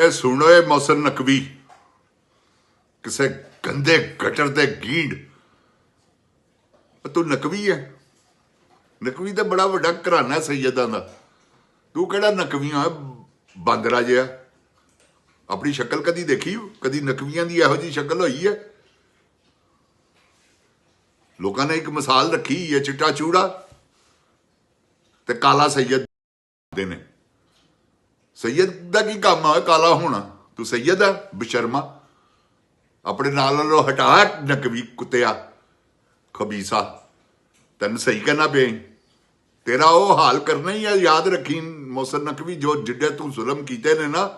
ਓਏ ਸੁਣ ਓਏ ਮੌਸਮ ਨਕਵੀ, ਕਿਸੇ ਗੰਦੇ ਗਟਰ ਦੇ ਗੀਂਡ। ਤੂੰ ਨਕਵੀ ਹੈ? ਨਕਵੀ ਤਾਂ ਬੜਾ ਵੱਡਾ ਘਰਾਨਾ ਸੈਯਦਾਂ ਦਾ। ਤੂੰ ਕਿਹੜਾ ਨਕਵੀਆਂ ਬਾਂਦਰਾ ਜਿਹਾ? ਆਪਣੀ ਸ਼ਕਲ ਕਦੀ ਦੇਖੀ? ਕਦੀ ਨਕਵੀਆਂ ਦੀ ਇਹੋ ਜਿਹੀ ਸ਼ਕਲ ਹੋਈ ਹੈ? ਲੋਕਾਂ ਨੇ ਇੱਕ ਮਿਸਾਲ ਰੱਖੀ ਹੈ, ਚਿੱਟਾ ਚੂੜਾ ਤੇ ਕਾਲਾ ਸੈਯਦ ਦੇ ਨੇ। ਸੈਯਦ ਦਾ ਕੀ ਕੰਮ ਆ ਕਾਲਾ ਹੋਣਾ? ਤੂੰ ਸੈਯਦ ਆ ਬਸ਼ਰਮਾ। ਆਪਣੇ ਨਾਲੋਂ ਹਟਾ ਨਕਵੀ ਕੁੱਤਿਆ ਖਬੀਸਾ। ਤੈਨੂੰ ਸਹੀ ਕਹਿਣਾ ਪਿਆ, ਤੇਰਾ ਉਹ ਹਾਲ ਕਰਨਾ ਹੀ ਆ। ਯਾਦ ਰੱਖੀ ਮੌਸਮ ਨਕਵੀ, ਜੋ ਜਿੱਡੇ ਤੂੰ ਜ਼ੁਲਮ ਕੀਤੇ ਨੇ ਨਾ,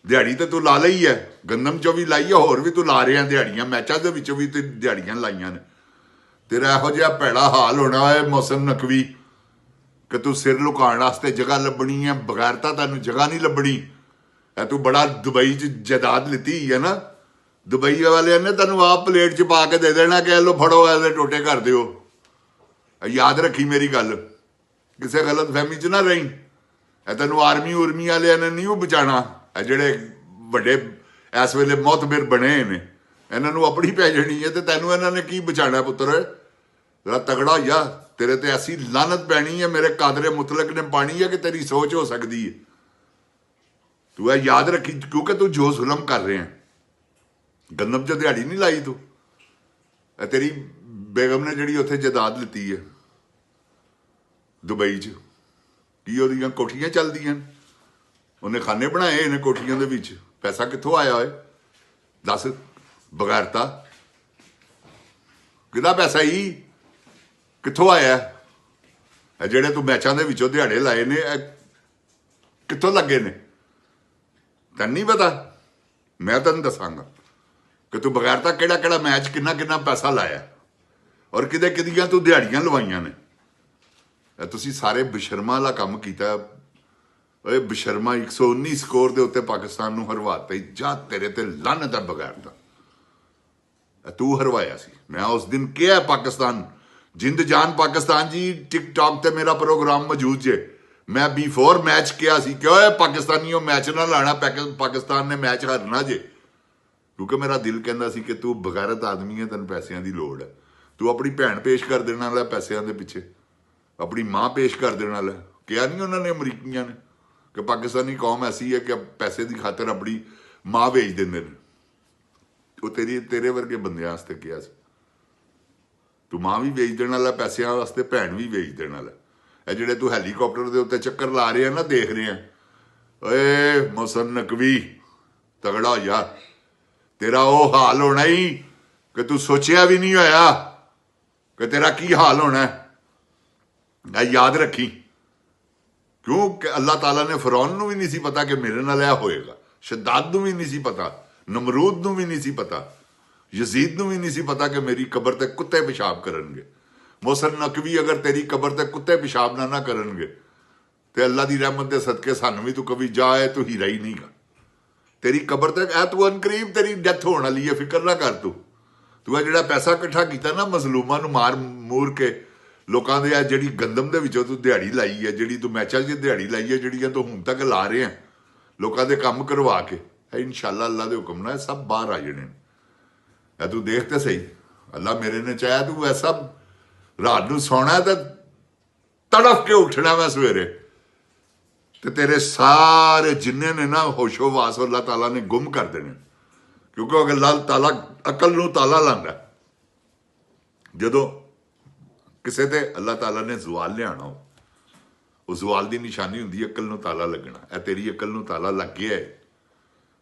ਦਿਹਾੜੀ ਤੇ ਤੂੰ ਲਾ ਲਈ ਹੈ। ਗੰਦਮ ਚੋਂ ਵੀ ਲਾਈ ਹੈ, ਹੋਰ ਵੀ ਤੂੰ ਲਾ ਰਿਹਾ ਦਿਹਾੜੀਆਂ। ਮੈਚਾਂ ਦੇ ਵਿੱਚੋਂ ਵੀ ਤੇ ਦਿਹਾੜੀਆਂ ਲਾਈਆਂ ਨੇ। ਤੇਰਾ ਇਹੋ ਜਿਹਾ ਭੈੜਾ ਹਾਲ ਹੋਣਾ ਹੈ ਮੌਸਮ ਨਕਵੀ ਕਿ ਤੂੰ ਸਿਰ ਲੁਕਾਉਣ ਵਾਸਤੇ ਜਗ੍ਹਾ ਲੱਭਣੀ ਹੈ। ਬਗੈਰ ਤਾਂ ਤੈਨੂੰ ਜਗ੍ਹਾ ਨਹੀਂ ਲੱਭਣੀ। ਇਹ ਤੂੰ ਬੜਾ ਦੁਬਈ 'ਚ ਜਾਇਦਾਦ ਲਿੱਤੀ ਹੈ ਨਾ, ਦੁਬਈ ਵਾਲਿਆਂ ਨੇ ਤੈਨੂੰ ਆਪ ਪਲੇਟ 'ਚ ਪਾ ਕੇ ਦੇ ਦੇਣਾ ਕਿ ਲੋ ਫੜੋ, ਇਹਦੇ ਟੋਟੇ ਕਰ ਦਿਓ। ਯਾਦ ਰੱਖੀ ਮੇਰੀ ਗੱਲ, ਕਿਸੇ ਗਲਤ ਫਹਿਮੀ 'ਚ ਨਾ ਰਹੀ। ਇਹ ਤੈਨੂੰ ਆਰਮੀ ਉਰਮੀ ਵਾਲਿਆਂ ਨੇ ਨਹੀਂ ਉਹ ਬਚਾਉਣਾ। ਇਹ ਜਿਹੜੇ ਵੱਡੇ ਇਸ ਵੇਲੇ ਮੌਤਬਰ ਬਣੇ ਨੇ, ਇਹਨਾਂ ਨੂੰ ਆਪਣੀ ਪੈ ਜਾਣੀ ਹੈ। ਤੇ ਤੈਨੂੰ ਇਹਨਾਂ ਨੇ ਕੀ ਬਚਾਉਣਾ ਪੁੱਤਰ? ਜਰਾ ਤਗੜਾ ਹੋਇਆ, ਤੇਰੇ ਤੇ ਐਸੀ ਲਾਨਤ ਪੈਣੀ ਹੈ, ਮੇਰੇ ਕਾਦਰੇ ਮੁਤਲਕ ਨੇ ਪਾਣੀ ਹੈ ਕਿ ਤੇਰੀ ਸੋਚ ਹੋ ਸਕਦੀ ਹੈ। ਤੂੰ ਇਹ ਯਾਦ ਰੱਖੀ, ਕਿਉਂਕਿ ਤੂੰ ਜੋ ਜ਼ੁਲਮ ਕਰ ਰਿਹਾ, ਗੰਦਮ 'ਚ ਦਿਹਾੜੀ ਨਹੀਂ ਲਾਈ ਤੂੰ। ਇਹ ਤੇਰੀ ਬੇਗਮ ਨੇ ਜਿਹੜੀ ਉੱਥੇ ਜਾਇਦਾਦ ਲਿੱਤੀ ਹੈ ਦੁਬਈ 'ਚ, ਕੀ ਉਹਦੀਆਂ ਕੋਠੀਆਂ ਚੱਲਦੀਆਂ? ਉਹਨੇ ਖਾਨੇ ਬਣਾਏ ਨੇ ਕੋਠੀਆਂ ਦੇ ਵਿੱਚ। ਪੈਸਾ ਕਿੱਥੋਂ ਆਇਆ ਹੋਏ ਦੱਸ? ਬਗੈਰਤਾ ਕਿਹਦਾ ਪੈਸਾ ਹੀ ਕਿੱਥੋਂ ਆਇਆ? ਇਹ ਜਿਹੜੇ ਤੂੰ ਮੈਚਾਂ ਦੇ ਵਿੱਚੋਂ ਦਿਹਾੜੇ ਲਾਏ ਨੇ, ਇਹ ਕਿੱਥੋਂ ਲੱਗੇ ਨੇ? ਤੈਨੂੰ ਨਹੀਂ ਪਤਾ? ਮੈਂ ਤੈਨੂੰ ਦੱਸਾਂਗਾ ਕਿ ਤੂੰ ਬਗੈਰਤਾ ਕਿਹੜਾ ਕਿਹੜਾ ਮੈਚ, ਕਿੰਨਾ ਕਿੰਨਾ ਪੈਸਾ ਲਾਇਆ, ਔਰ ਕਿਹਦੇ ਕਿਹਦੀਆਂ ਤੂੰ ਦਿਹਾੜੀਆਂ ਲਵਾਈਆਂ ਨੇ। ਇਹ ਤੁਸੀਂ ਸਾਰੇ ਬਸ਼ਰਮਾ ਵਾਲਾ ਕੰਮ ਕੀਤਾ। ਓਏ ਬਸ਼ਰਮਾ 119 ਸਕੋਰ ਦੇ ਉੱਤੇ ਪਾਕਿਸਤਾਨ ਨੂੰ ਹਰਵਾਤਾ। ਜਾ ਤੇਰੇ ਤੇ ਲਾਨਤ ਹੈ ਬਗੈਰਤਾ। ਤੂੰ ਹਰਵਾਇਆ ਸੀ। ਮੈਂ ਉਸ ਦਿਨ ਕਿਹਾ ਪਾਕਿਸਤਾਨ ਜਿੰਦ ਜਾਨ ਪਾਕਿਸਤਾਨ ਜੀ, ਟਿਕਟੌਕ ਤੇ ਮੇਰਾ ਪ੍ਰੋਗਰਾਮ ਮੌਜੂਦ ਜੇ। ਮੈਂ ਬਿਫੋਰ ਮੈਚ ਕਿਹਾ ਸੀ ਕਿ ਓਏ ਪਾਕਿਸਤਾਨੀਓ ਮੈਚ ਨਾ ਲਾਣਾ, ਪਾਕਿਸਤਾਨ ਨੇ ਮੈਚ ਹਾਰਨਾ ਜੇ। ਕਿਉਂਕਿ ਮੇਰਾ ਦਿਲ ਕਹਿੰਦਾ ਸੀ ਕਿ ਤੂੰ ਬਗੈਰਤ ਆਦਮੀ ਹੈ, ਤੈਨੂੰ ਪੈਸਿਆਂ ਦੀ ਲੋੜ ਹੈ। ਤੂੰ ਆਪਣੀ ਭੈਣ ਪੇਸ਼ ਕਰ ਦੇਣ ਵਾਲਾ ਪੈਸਿਆਂ ਦੇ ਪਿੱਛੇ, ਆਪਣੀ ਮਾਂ ਪੇਸ਼ ਕਰ ਦੇਣ ਵਾਲਾ। ਕਿਹਾ ਨਹੀਂ ਉਹਨਾਂ ਨੇ ਅਮਰੀਕੀਆਂ ਨੇ ਕਿ ਪਾਕਿਸਤਾਨੀ ਕੌਮ ਐਸੀ ਹੈ ਕਿ ਪੈਸੇ ਦੀ ਖਾਤਰ ਆਪਣੀ ਮਾਂ ਵੇਚ ਦਿੰਦੇ ਨੇ। ਉਹ ਤੇਰੇ ਵਰਗੇ ਬੰਦਿਆਂ ਵਾਸਤੇ ਕਿਹਾ ਸੀ। ਤੂੰ ਮਾਂ ਵੀ ਵੇਚ ਦੇਣ ਵਾਲਾ ਪੈਸਿਆਂ ਵਾਸਤੇ, ਭੈਣ ਵੀ ਵੇਚ ਦੇਣ ਵਾਲਾ। ਇਹ ਜਿਹੜੇ ਤੂੰ ਹੈਲੀਕਾਪਟਰ ਦੇ ਉੱਤੇ ਚੱਕਰ ਲਾ ਰਿਹਾ ਨਾ, ਦੇਖ ਰਿਹਾ। ਓਏ ਮੌਸਮ ਨਕਵੀ ਤਗੜਾ ਹੋ ਜਾ। ਤੇਰਾ ਉਹ ਹਾਲ ਹੋਣਾ ਹੀ ਕਿ ਤੂੰ ਸੋਚਿਆ ਵੀ ਨਹੀਂ ਹੋਇਆ ਕਿ ਤੇਰਾ ਕੀ ਹਾਲ ਹੋਣਾ। ਇਹ ਯਾਦ ਰੱਖੀ, ਕਿਉਂਕਿ ਅੱਲਾਹ ਤਾਲਾ ਨੇ ਫਿਰੌਨ ਨੂੰ ਵੀ ਨਹੀਂ ਸੀ ਪਤਾ ਕਿ ਮੇਰੇ ਨਾਲ ਇਹ ਹੋਏਗਾ। ਸ਼ਦਾਦ ਨੂੰ ਵੀ ਨਹੀਂ ਸੀ ਪਤਾ, ਨਮਰੂਦ ਨੂੰ ਵੀ ਨਹੀਂ ਸੀ ਪਤਾ, ਯਜ਼ੀਦ ਨੂੰ ਵੀ ਨਹੀਂ ਸੀ ਪਤਾ ਕਿ ਮੇਰੀ ਕਬਰ ਤੇ ਕੁੱਤੇ ਪਿਸ਼ਾਬ ਕਰਨਗੇ। ਮੌਸਮ ਨਕਵੀ ਅਗਰ ਤੇਰੀ ਕਬਰ ਤੇ ਕੁੱਤੇ ਪਿਸ਼ਾਬ ਨਾ ਕਰਨਗੇ ਤੇ ਅੱਲਾ ਦੀ ਰਹਿਮਤ ਦੇ ਸਦਕੇ ਸਾਨੂੰ ਵੀ ਤੂੰ ਕभी ਜਾਏ ਤੂੰ ਹੀਰਾ ਹੀ ਨਹੀਂਗਾ। ਤੇਰੀ ਕਬਰ ਤੇ ਐ ਤੂੰ ਅਨਕਰੀਬ ਤੇਰੀ ਡੈਥ ਹੋਣ ਵਾਲੀ ਹੈ, ਫਿਕਰ ਨਾ ਕਰ। ਤੂੰ ਇਹ ਜਿਹੜਾ ਪੈਸਾ ਇਕੱਠਾ ਕੀਤਾ ਨਾ ਮਜ਼ਲੂਮਾਂ ਨੂੰ ਮਾਰ ਮੂਰ ਕੇ, ਲੋਕਾਂ ਦੇ ਆ ਜਿਹੜੀ ਗੰਦਮ ਦੇ ਵਿੱਚੋਂ ਤੂੰ ਦਿਹਾੜੀ ਲਾਈ ਹੈ, ਜਿਹੜੀ ਤੂੰ ਮੈਚਾਂ 'ਚ ਦਿਹਾੜੀ ਲਾਈ ਹੈ, ਜਿਹੜੀਆਂ ਤੂੰ ਹੁਣ ਤੱਕ ਲਾ ਰਿਹਾ ਲੋਕਾਂ ਦੇ ਕੰਮ ਕਰਵਾ ਕੇ, ਇਨਸ਼ਾਅੱਲਾ ਅੱਲਾ ਦੇ ਹੁਕਮ ਨਾਲ ਸਭ ਬਾਹਰ ਆ ਜਾਣੇ। ਇਹ ਤੂੰ ਦੇਖ ਤੇ ਸਹੀ, ਅੱਲਾ ਮੇਰੇ ਨੇ ਚਾਹਿਆ ਤੂੰ ਐਸਾ ਰਾਤ ਨੂੰ ਸੌਣਾ ਤਾਂ ਤੜਫ ਕੇ ਉੱਠਣਾ ਮੈਂ ਸਵੇਰੇ, ਤੇ ਤੇਰੇ ਸਾਰੇ ਜਿੰਨੇ ਨੇ ਨਾ ਹੋਸ਼ੋ ਵਾਸ ਅੱਲਾਹ ਤਾਲਾ ਨੇ ਗੁੰਮ ਕਰ ਦੇਣੇ। ਕਿਉਂਕਿ ਅੱਲਾਹ ਤਾਲਾ ਅਕਲ ਨੂੰ ਤਾਲਾ ਲਾਉਂਦਾ। ਜਦੋਂ ਕਿਸੇ ਤੇ ਅੱਲਾਹ ਤਾਲਾ ਨੇ ਜ਼ਵਾਲ ਲਿਆਉਣਾ, ਉਹ ਜ਼ਵਾਲ ਦੀ ਨਿਸ਼ਾਨੀ ਹੁੰਦੀ ਹੈ ਅਕਲ ਨੂੰ ਤਾਲਾ ਲੱਗਣਾ। ਇਹ ਤੇਰੀ ਅਕਲ ਨੂੰ ਤਾਲਾ ਲੱਗ ਗਿਆ ਹੈ।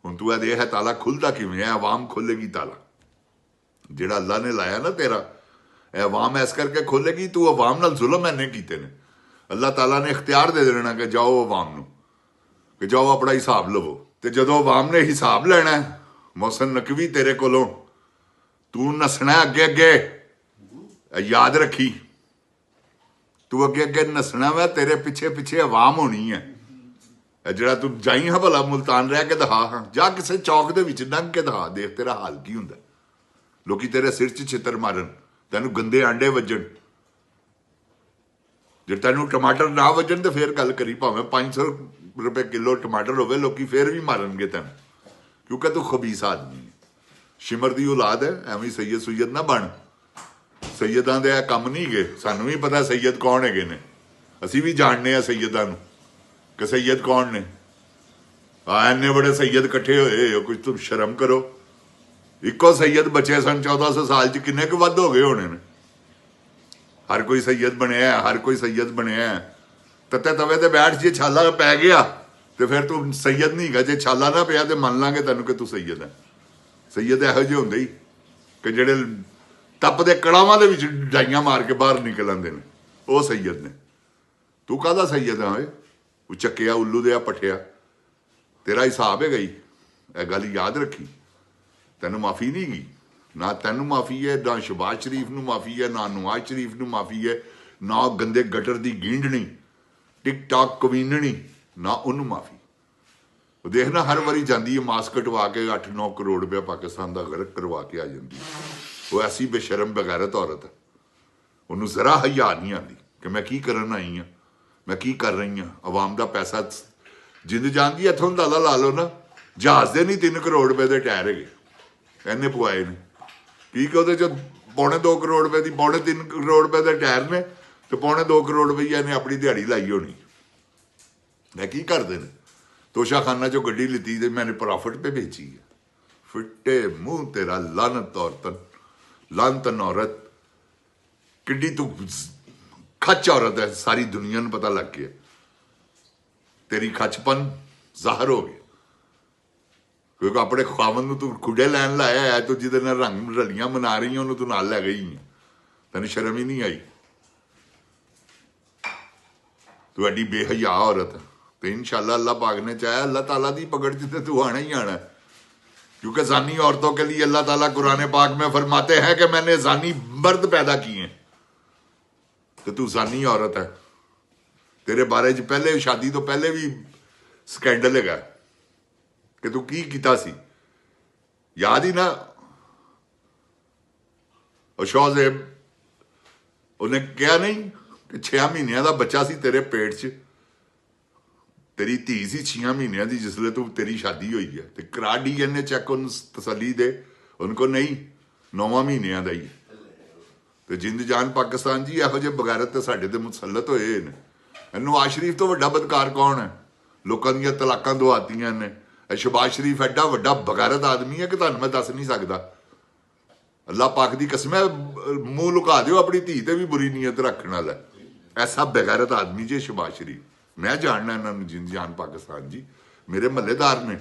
ਹੁਣ ਤੂੰ ਇਹ ਦੇਖ ਹੈ ਤਾਲਾ ਖੁੱਲਦਾ ਕਿਵੇਂ ਹੈ? ਆਵਾਮ ਖੋਲੇਗੀ ਤਾਲਾ ਜਿਹੜਾ ਅੱਲਾ ਨੇ ਲਾਇਆ ਨਾ ਤੇਰਾ। ਇਹ ਆਵਾਮ ਇਸ ਕਰਕੇ ਖੋਲੇਗੀ, ਤੂੰ ਆਵਾਮ ਨਾਲ ਜ਼ੁਲਮ ਐਨੇ ਕੀਤੇ ਨੇ। ਅੱਲਾਹ ਤਾਲਾ ਨੇ ਇਖਤਿਆਰ ਦੇ ਦੇਣਾ ਕਿ ਜਾਓ ਆਵਾਮ ਨੂੰ, ਕਿ ਜਾਓ ਆਪਣਾ ਹਿਸਾਬ ਲਵੋ। ਤੇ ਜਦੋਂ ਆਵਾਮ ਨੇ ਹਿਸਾਬ ਲੈਣਾ, ਮੌਸਮ ਨਕਵੀ ਤੇਰੇ ਕੋਲੋਂ ਤੂੰ ਨੱਸਣਾ ਅੱਗੇ ਅੱਗੇ। ਯਾਦ ਰੱਖੀ, ਤੂੰ ਅੱਗੇ ਅੱਗੇ ਨੱਸਣਾ ਵਾ, ਤੇਰੇ ਪਿੱਛੇ ਪਿੱਛੇ ਆਵਾਮ ਹੋਣੀ ਹੈ। ਜਿਹੜਾ ਤੂੰ ਜਾਈ ਹਾਂ ਭਲਾ ਮੁਲਤਾਨ ਰਹਿ ਕੇ ਦਿਖਾ ਹਾਂ, ਜਾਂ ਕਿਸੇ ਚੌਕ ਦੇ ਵਿੱਚ ਲੰਘ ਕੇ ਦਿਖਾ, ਦੇਖ ਤੇਰਾ ਹਾਲ ਕੀ ਹੁੰਦਾ। ਲੋਕੀ ਤੇਰੇ ਸਿਰ 'ਚ ਛਿੱਤਰ ਮਾਰਨ, ਤੈਨੂੰ ਗੰਦੇ ਆਂਡੇ ਵੱਜਣ। ਜੇ ਤੈਨੂੰ ਟਮਾਟਰ ਨਾ ਵੱਜਣ ਤੇ ਫੇਰ ਗੱਲ ਕਰੀ, ਭਾਵੇਂ 500 रुपए किलो टमाटर होवे लोकी फिर भी मारनगे तेन, क्योंकि तू खबीस आदमी है। शिमर की औलाद है, एवं सैयद सुयद ना बन। सैयदां दे काम नहीं गए, सानू भी पता सैयद कौन है ने, असी भी जानने सैयदां नूं कि सैयद कौन ने। इन्ने बड़े सैयद कट्ठे होए हो, कुछ तुम शर्म करो। इको सैयद बचे सन 1400 साल च, किन्ने क वध हो गए होने ने। हर कोई सैयद बनया, हर कोई सैयद बनया। तत्ते तवे ते बैठ जे छाला पै गया तो फिर तू सैयद नहीं गा, जे छाला ना पिया तो मन लांगे तेन कि तू सैयद है। सैयद ਇਹੋ ਜਿਹੇ ਹੁੰਦੇ ही कि ਜਿਹੜੇ तपदे कड़ावां दे विच डाइयां मार के बाहर निकल आंदे ने, वो सैयद ने। तू काहदा सैयद है ओए? वो चक्किया उल्लू दे पठिया, तेरा हिसाब है गई। यह गल याद रखी, तेन माफ़ी नहीं गी ना, तेन माफ़ी है ना, शहबाज शरीफ नूं माफ़ी है ना, नवाज शरीफ नूं माफ़ी है ना, गंदे गटर की गींडनी टिक टॉक कवीननी ना, उन्होंने माफ़ी। देखना हर बारी जाती है मास्क कटवा के 8-9 करोड़ रुपया पाकिस्तान का गलत करवा के आ जाती। वो ऐसी बेशरम बगैरत औरत है, उन्होंने जरा हया नहीं आती कि मैं की करन आई हाँ, मैं की कर रही हाँ। आवाम का पैसा जिंद जान की इतों अंदाजा ला लो ना, जहाज के नहीं 3 करोड़ रुपए के टायर है इन्हें पवाए ने, की कि वो 2.25 करोड़ रुपए की 3.5 करोड़ रुपए के टायर ने, तो 2.25 करोड़ रुपया इन्हें अपनी दिहाड़ी लाई होनी। मैं की करते हैं, तोशा खाना चो गड्डी लीती तो मैंने प्रॉफिट पे बेची है। फिट्टे मुंह तेरा, लानत औरतन, लानतन औरत, किड्डी तू खच औरत है, सारी दुनिया में पता लग गया तेरी खचपन जाहिर हो गया, क्योंकि अपने खावन तू खुडे लैन लाया है, तू जिदे नाल रंग रलियां मना रही है उन्होंने तू नाल लै गई है, तेन शर्म ही नहीं आई। तू एडी बेहया औरत, तो इंशाअल्लाह अल्लाह पाक ने चाहे अल्लाह ताला की पकड़ च तू आना ही आना, क्योंकि जानी औरतों के लिए अल्लाह ताला कुरान पाक में फरमाते हैं कि मैंने जानी मर्द पैदा किए, तो तू जानी औरत है। तेरे बारे च पहले शादी तो पहले भी स्कैंडल है कि तू की कीता सी, याद ही ना। शौजेब उन्हें कहा नहीं कि 6 महीनों का बच्चा सी तेरे पेट च, तेरी धी सी 6 महीनों की जिसले तू तेरी शादी हुई है, तो करा DNA चेक उन तसली दे, उनको नहीं 9 महीनों का ही। तो जिंद जान पाकिस्तान जी यहो जे बगैरत तो साडे ते मुसलत होए ने। नवाज शरीफ तो वड्डा बदकार कौन है? लोगों दी तलाकां दवातियां ने। शहबाज शरीफ एडा वड्डा बगैरत आदमी है कि तुहानूं मैं दस नहीं सकता। अल्लाह पाक की कसम है, मूँह लुका दिओ अपनी धी ते भी बुरी नीयत रखने वाला, ऐसा बेगैरत आदमी जे शहबाज शरीफ। मैं जानना इन्होंने जिंद जान पाकिस्तान जी, मेरे महल्लेदार ने,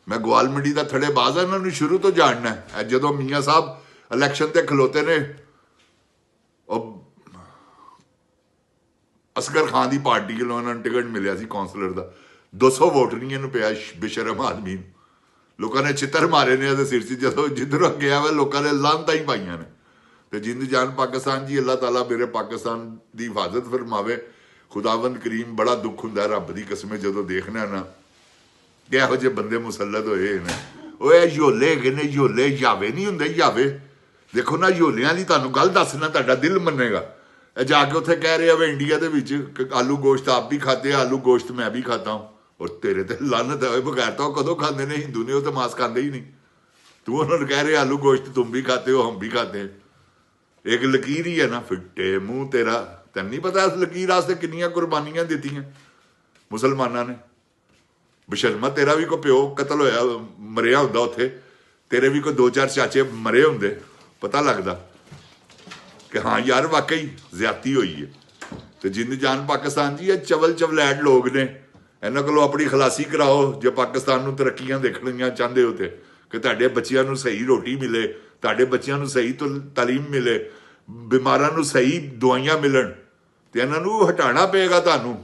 मैं गोआल मंडी का थड़ेबाज है, इन्होंने शुरू तो जानना है। जो मियाँ साहब इलैक्शन से खलोते ने, असगर खान की पार्टी के उन्होंने टिकट मिले कौंसलर का, 200 वोट नहीं इन्हू पिया बेशरम आदमी। लोगों ने चित्र मारे ने सिर से, जो जिधरों गया वा लोगों ने लानता ही पाइया ने। तो जिंद जान पाकिस्तान जी, अल्लाह ताला मेरे पाकिस्तान की हिफाजत फरमावे। खुदावंद करीम, बड़ा दुख होंदा रब की कसम जो देखना ना कि यहो जे बंदे मुसलत होए ने। वो योले गए ने, योले यावे नहीं होंदे, यावे देखो ना, योलियां की तुहानूं गल दसना तुहाडा दिल मनेगा। जाके उत्थे कह रहे हैं इंडिया के विच आलू गोश्त आप भी खाते हैं, आलू गोश्त मैं भी खाता हूँ, और तेरे ते लानत है बगैर तो कदों खाते ने, हिंदू ने वो तो मांस खाते ही नहीं। तू उन्होंने कह रहे आलू गोश्त तुम भी खाते हो, हम भी खाते हैं। एक लकीर ही है ना, फिट्टे मुंह तेरा, तेन नहीं पता इस लकीर वास्ते कितनियां कुर्बानियां दित्तियां मुसलमाना ने। बशर्मा तेरा भी कोई प्यो कतल होया मरिया होंदा उत्थे, तेरे भी कोई 2-4 चाचे मरे होंदे, पता लगता कि हाँ यार वाकई ज्यादती हुई है। तो जिंद जान पाकिस्तान जी, ये चवल चवलैट लोग ने, इन्हों को अपनी खलासी कराओ जो पाकिस्तान में तरक्कियां देखनिया चाहते हो, तो कि तुहाडे बच्चियां नूं सही रोटी मिले, तुहाडे बच्चियां नूं सही तालीम मिले, बीमारां नूं सही दवाइयां मिलन, तो इन्हां नूं हटाना पेगा तुहानूं।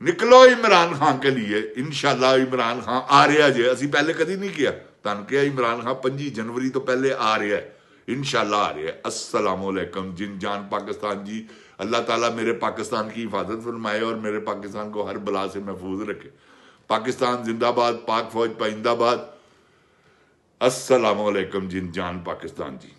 निकलो इमरान खान के लिए, इंशाअल्लाह इमरान खान आ रहा जे, असीं पहले कभी नहीं किया, तुहानूं कहा इमरान खान 25 जनवरी तो पहले आ रहा है, इंशाअल्लाह आ रहा है। अस्सलामुअलैकुम जिन जान पाकिस्तान जी, अल्लाह ताला मेरे पाकिस्तान की हिफाजत फरमाए और मेरे पाकिस्तान को हर बला से महफूज रखे। पाकिस्तान जिंदाबाद, पाक फौज पाइंदाबाद। अस्सलामुअलैकुम जिन जान पाकिस्तान जी।